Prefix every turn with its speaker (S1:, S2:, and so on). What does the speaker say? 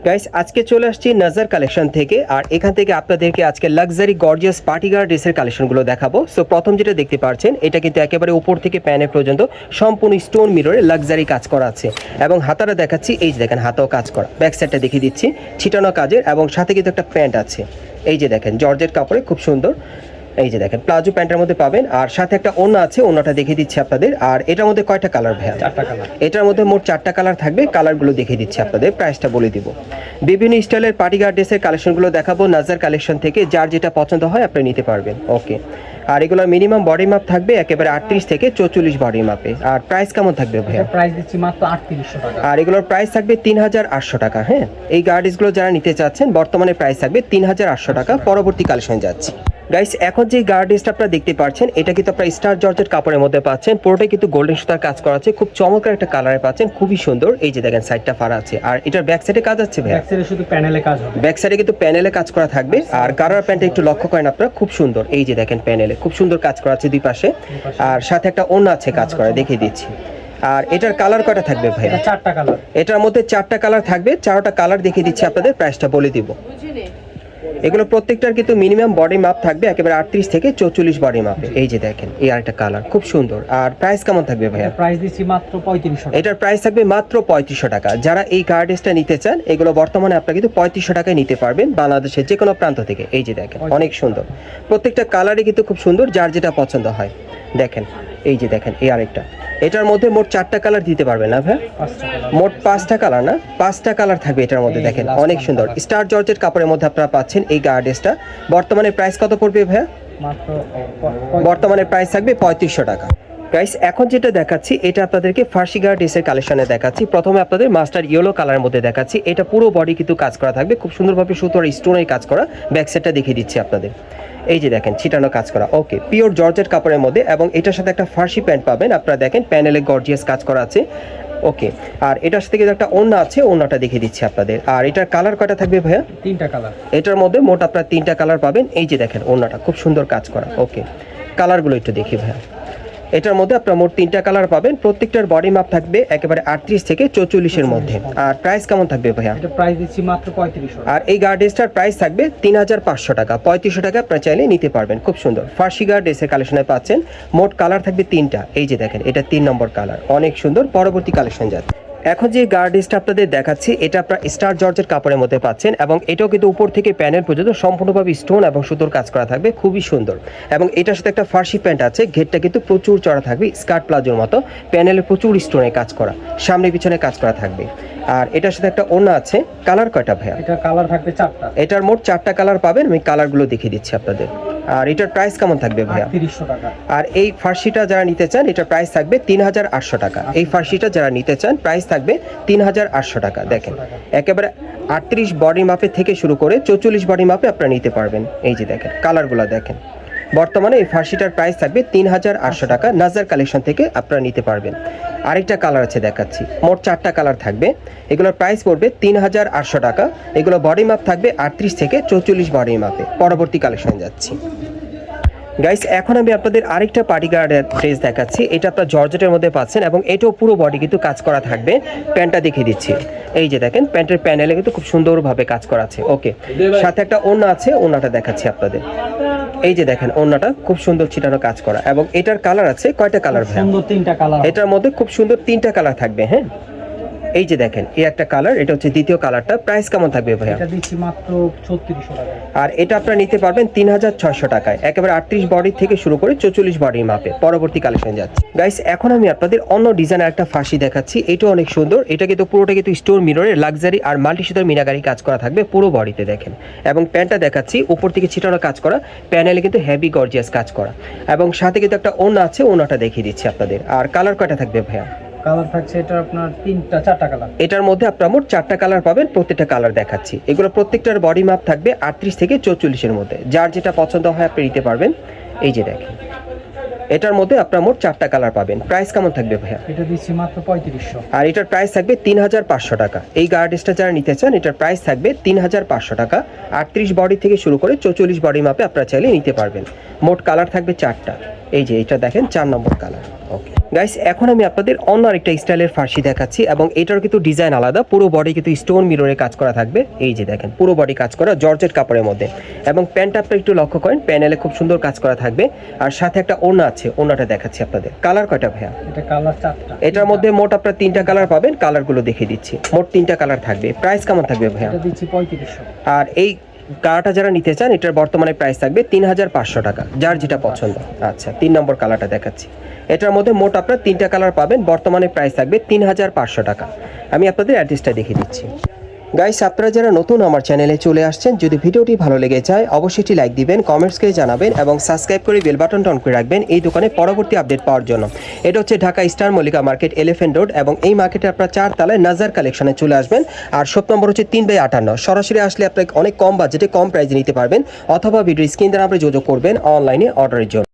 S1: Guys আজকে চলে আসছি নজর কালেকশন থেকে, আর এখান থেকে আপনাদেরকে আজকে লাক্সারি গর্জিয়াস পার্টিগার ড্রেসের কালেকশনগুলো দেখাবো। সো প্রথম যেটা দেখতে পাচ্ছেন এটা কিন্তু একেবারে উপর থেকে প্যানে পর্যন্ত সম্পূর্ণ স্টোন মিররে লাক্সারি কাজ করা আছে, এবং হাতাটা দেখাচ্ছি। এই যে দেখেন হাতাও কাজ করা, ব্যাক সাইডটা দেখিয়ে দিচ্ছি ছিটানো কাজের, এবং সাথে কিন্তু একটা প্যান্ট আছে। এই যে দেখেন জর্জেট কাপড়ে খুব সুন্দর। এই যে দেখেন প্লাজো প্যান্টের মধ্যে পাবেন, আর সাথে একটা ওড়না আছে, ওড়নাটা দেখিয়ে দিচ্ছি আপনাদের। আর এটার মধ্যে কয়টা কালার ভাইয়া?
S2: 4টা কালার।
S1: এটার মধ্যে মোট 4টা কালার থাকবে, কালারগুলো দেখিয়ে দিচ্ছি আপনাদের, প্রাইসটা বলে দিব। বিভিন্ন স্টাইলের পার্টিগার ড্রেসের কালেকশনগুলো দেখাবো নাজার কালেকশন থেকে, যার যেটা পছন্দ হয় আপনি নিতে পারবেন। ওকে, আর এগুলোর মিনিমাম বডি মাপ থাকবে একেবারে 38 থেকে 44 বডি মাপে। আর প্রাইস কেমন থাকবে ভাইয়া?
S2: প্রাইস দিচ্ছি মাত্র 3800 টাকা।
S1: আর এগুলোর প্রাইস থাকবে 3800 টাকা। হ্যাঁ, এই গার্ডসগুলো যারা নিতে চাচ্ছেন বর্তমানে প্রাইস থাকবে 3800 টাকা। পরবর্তী কালেকশন যাচ্ছি। গাইস এখন যে গার্ডসটা আপনারা দেখতে পাচ্ছেন এটা কিন্তু আপনারা স্টার জর্জেট কাপড়ের মধ্যে পাচ্ছেন, পুরোটাই কিন্তু গোল্ডেন সুতার কাজ করা আছে, খুব চমৎকার একটা কালারে পাচ্ছেন, খুবই সুন্দর। এই যে দেখেন সাইডটা ফাড়া আছে, আর এটার ব্যাক সাইডে কাজ আছে ভাই,
S2: ব্যাক সাইডে শুধু প্যানেলে কাজ হবে,
S1: ব্যাক সাইডে কিন্তু প্যানেলে কাজ করা থাকবে। আর কালার প্যান্টে একটু লক্ষ্য করেন আপনারা, খুব সুন্দর। এই যে দেখেন প্যানেলে খুব সুন্দর কাজ করা আছে দুই পাশে, আর সাথে একটা ওড়না আছে কাজ করা, দেখিয়ে দিচ্ছি। আর এটার কালার কয়টা থাকবে ভাই?
S2: 4টা কালার।
S1: এটার মধ্যে 4টা কালার থাকবে, 4টা কালার দেখিয়ে দিচ্ছি আপনাদের, প্রাইসটা বলে দিব। এগুলো প্রত্যেকটার কিন্তু মিনিমাম বডি মাপ থাকবে একেবারে 38 থেকে 44 বডি মাপে। এই যে দেখেন এই আরেকটা কালার খুব সুন্দর। আর প্রাইস কেমন থাকবে ভাইয়া?
S2: প্রাইস দিচ্ছি মাত্র 3500 টাকা।
S1: এটার প্রাইস থাকবে মাত্র 3500 টাকা। যারা এই গার্ডসটা নিতে চান এগুলো বর্তমানে আপনারা কিন্তু 3500 টাকায় নিতে পারবেন বাংলাদেশের যে কোনো প্রান্ত থেকে। এই যে দেখেন অনেক সুন্দর, প্রত্যেকটা কালারই কিন্তু খুব সুন্দর, যার যেটা পছন্দ হয়। দেখেন এই যে দেখেন এই আরেকটা, এটার মধ্যে মোট 4টা কালার দিতে পারবেন না ভাই? মোট 5টা কালার না, 5টা কালার থাকবে এটার মধ্যে। দেখেন অনেক সুন্দর স্টার জর্জেট কাপড়ের মধ্যে আপনারা পাচ্ছেন এই গার্ডসটা। বর্তমানে প্রাইস কত পড়বে ভাইয়া?
S2: মাত্র
S1: বর্তমানে প্রাইস থাকবে 3500 টাকা। গাইস এখন যেটা দেখাচ্ছি এটা আপনাদেরকে ফার্সি গার্ডসের কালেকশনে দেখাচ্ছি। প্রথমে আপনাদের মাস্টার ইয়েলো কালারের মধ্যে দেখাচ্ছি, এটা পুরো বডি কিন্তু কাজ করা থাকবে, খুব সুন্দরভাবে সুতোর স্টোনের কাজ করা। ব্যাক সাইডটা দেখিয়ে দিচ্ছি আপনাদের। এই যে দেখেন ছিটানো কাজ করা, ওকে, পিওর জর্জেট কাপড়ের মধ্যে, এবং এটার সাথে একটা ফার্সি প্যান্ট পাবেন আপনারা। দেখেন প্যানেলে গর্জিয়াস কাজ করা আছে, ওকে। আর এটার সাথে কিন্তু একটা ওড়না আছে, ওড়নাটা দেখিয়ে দিচ্ছি আপনাদের। আর এটার কালার কয়টা থাকবে ভাইয়া?
S2: 3টা কালার।
S1: এটার মধ্যে মোট আপনারা 3টা কালার পাবেন। এই যে দেখেন ওড়নাটা খুব সুন্দর কাজ করা, ওকে। কালারগুলো একটু দেখি ভাইয়া। এটার মধ্যে আপনারা মোট 3টা কালার পাবেন, প্রত্যেকটার বডি মাপ থাকবে একেবারে 38 থেকে 44 মধ্যে। আর প্রাইস কেমন থাকবে ভাইয়া?
S2: এটা প্রাইস দিচ্ছি মাত্র 3500 টাকা।
S1: আর এই গার্ডসটার প্রাইস থাকবে 3500 টাকা। 3500 টাকা আপনারা চাইলে নিতে পারবেন। খুব সুন্দর ফার্সি গার্ডসের কালেকশনে পাচ্ছেন, মোট কালার থাকবে 3টা। এই যে দেখেন এটা 3 নম্বর কালার, অনেক সুন্দর। পরবর্তী কালেকশন যাচ্ছে। এখন যে গার্ডসটা আপনাদের দেখাচ্ছি এটা আপনারা স্টার জর্জেট কাপড়ের মধ্যে পাচ্ছেন, এবং এটাও কিন্তু উপর থেকে প্যানেল পর্যন্ত সম্পূর্ণভাবে স্টোন এবং সুতোর কাজ করা থাকবে, খুবই সুন্দর। এবং এটার সাথে একটা ফার্সি প্যান্ট আছে, ঘেরটা কিন্তু প্রচুর চড়া থাকবে, স্কার্ট প্লাজোর মতো, প্যানেলে প্রচুর স্টোনের কাজ করা, সামনে পিছনে কাজ করা থাকবে। আর এটার সাথে একটা ওড়না আছে। কালার কয়টা ভাইয়া?
S2: এটা কালার থাকবে 4টা।
S1: এটার মোট 4টা কালার পাবেন, আমি কালারগুলো দেখিয়ে দিচ্ছি আপনাদের। আর এটার প্রাইস কেমন থাকবে ভাইয়া?
S2: 3800 টাকা।
S1: আর এই ফার্সিটা যারা নিতে চান এটার প্রাইস থাকবে 3800 টাকা। এই ফার্সিটা যারা নিতে চান প্রাইস থাকবে 3800 টাকা। দেখেন একেবারে 38 বডি মাপে থেকে শুরু করে 44 বডি মাপে আপনারা নিতে পারবেন। এই যে দেখেন কালারগুলো দেখেন। বর্তমানে এই ফার্সিটার প্রাইস থাকবে 3800 টাকা। নাজার কালেকশন থেকে আপনারা নিতে পারবেন। আরেকটা কালার আছে দেখাচ্ছি, মোট 4টা কালার থাকবে, এগুলোর প্রাইস পড়বে 3800 টাকা। এগুলো বডি মাপ থাকবে 38 থেকে 44 বডি মাপে। পরবর্তী কালেকশন যাচ্ছি। গাইস এখন আমি আপনাদের আরেকটা পার্টিগার ড্রেস দেখাচ্ছি, এটা আপনারা জর্জেটের মধ্যে পাচ্ছেন, এবং এটাও পুরো বডি কিন্তু কাজ করা থাকবে। প্যান্টটা দেখিয়ে দিচ্ছি। এই যে দেখেন প্যান্টের প্যানেলে কিন্তু খুব সুন্দরভাবে কাজ করা আছে, ওকে। সাথে একটা ওড়না আছে, ওড়নাটা দেখাচ্ছি আপনাদের। এই যে দেখেন ওড়নাটা খুব সুন্দর ছিটানো কাজ করা, এবং এটার কালার আছে কয়টা কালার ভাই?
S2: সুন্দর 3টা কালার।
S1: এটার মধ্যে খুব সুন্দর 3টা কালার থাকবে। হ্যাঁ, এই যে দেখেন এই একটা কালার, এটা হচ্ছে দ্বিতীয় কালারটা। প্রাইস কেমন থাকবে ভাইয়া?
S2: এটা দিচ্ছি মাত্র 3600 টাকা।
S1: আর এটা আপনারা নিতে পারবেন 3600 টাকায়, একেবারে 38 বডি থেকে শুরু করে 44 বডির মাপে। পরবর্তী কালেকশন যাচ্ছে। গাইস এখন আমি আপনাদের অন্য ডিজাইনের একটা ফার্সি দেখাচ্ছি, এটা অনেক সুন্দর। এটা কিন্তু পুরোটা কিন্তু স্টোন মিররে লাক্সারি আর মাল্টি সুতার মিনাকারি কাজ করা থাকবে পুরো বডিতে। দেখেন এবং প্যান্টটা দেখাচ্ছি, উপর থেকে ছিটানো কাজ করা, প্যানেলে কিন্তু হেভি গর্জিয়াস কাজ করা, এবং সাথে কিন্তু একটা ওড়না আছে, ওড়নাটা দেখিয়ে দিচ্ছি আপনাদের। আর কালার কয়টা থাকবে ভাইয়া?
S2: কালার থাকছে এটা আপনার 4টা কালার।
S1: এটার মধ্যে আপনারা মোট 4টা কালার পাবেন, প্রত্যেকটা কালার দেখাচ্ছি। এগুলো প্রত্যেকটার বডি মাপ থাকবে 38 থেকে 44 মধ্যে, যার যেটা পছন্দ হয় আপনি নিতে পারবেন। এই যে দেখেন এটার মধ্যে আপনারা মোট 4টা কালার পাবেন। প্রাইস কেমন থাকবে ভাইয়া?
S2: এটা দিচ্ছি মাত্র 3500।
S1: আর এটার প্রাইস থাকবে 3500 টাকা। এই গার্ডসটা যারা নিতে চান এটার প্রাইস থাকবে 3500 টাকা। 38 বডি থেকে শুরু করে 44 বডি মাপে আপনারা চাইলে নিতে পারবেন। মোট কালার থাকবে 4টা। এই যে এটা দেখেন 4 নম্বর কালার, ওকে। গাইস এখন আমি আপনাদের অন্য আরেকটা স্টাইলের ফার্সি দেখাচ্ছি এবং এটার কিন্তু ডিজাইন আলাদা, পুরো বডি কিন্তু স্টোন মিররে কাজ করা থাকবে। এই যে দেখেন পুরো বডি কাজ করা জর্জেট কাপড়ের মধ্যে, এবং প্যান্ট আপটা একটু লক্ষ্য করেন, প্যানেলে খুব সুন্দর কাজ করা থাকবে। আর সাথে একটা ওড়না আছে, ওড়নাটা দেখাচ্ছি আপনাদের। কালার কয়টা ভাইয়া?
S2: এটা কালার 4টা।
S1: এটার মধ্যে মোট আপনার 3টা কালার পাবেন, কালারগুলো দেখিয়ে দিচ্ছি। মোট 3টা কালার থাকবে। প্রাইস কেমন থাকবে ভাইয়া?
S2: এটা দিচ্ছি 3500।
S1: আর এই কালারটা যারা নিতে চান এটার বর্তমানে প্রাইস থাকবে 3500 টাকা, যার যেটা পছন্দ। আচ্ছা 3 নম্বর কালারটা দেখাচ্ছি। এটার মধ্যে মোট আপনার 3টা কালার পাবেন, বর্তমানে প্রাইস থাকবে 3500 টাকা। আমি আপনাদের অ্যাড্রেসটা দেখিয়ে দিচ্ছি। গাইস আপনারা যারা নতুন আমার চ্যানেলে চলে আসছেন, যদি ভিডিওটি ভালো লেগে যায় অবশ্যই একটি লাইক দিবেন, কমেন্টস করে জানাবেন এবং সাবস্ক্রাইব করে বেল বাটনটা অন করে রাখবেন এই দোকানে পরবর্তী আপডেট পাওয়ার জন্য। এটা হচ্ছে Dhaka star Mallika market, elephant road, এবং এই মার্কেটে আপনারা 4 তলায় নাজার কালেকশনে চলে আসবেন। আর শপ নম্বর হচ্ছে 3/58। সরাসরি আসলে আপনাকে অনেক কম বাজেটে কম প্রাইসে নিতে পারবেন, অথবা ভিডিও স্ক্রিন দ্বারা আপনি যোগাযোগ করবেন অনলাইনে অর্ডারের জন্য।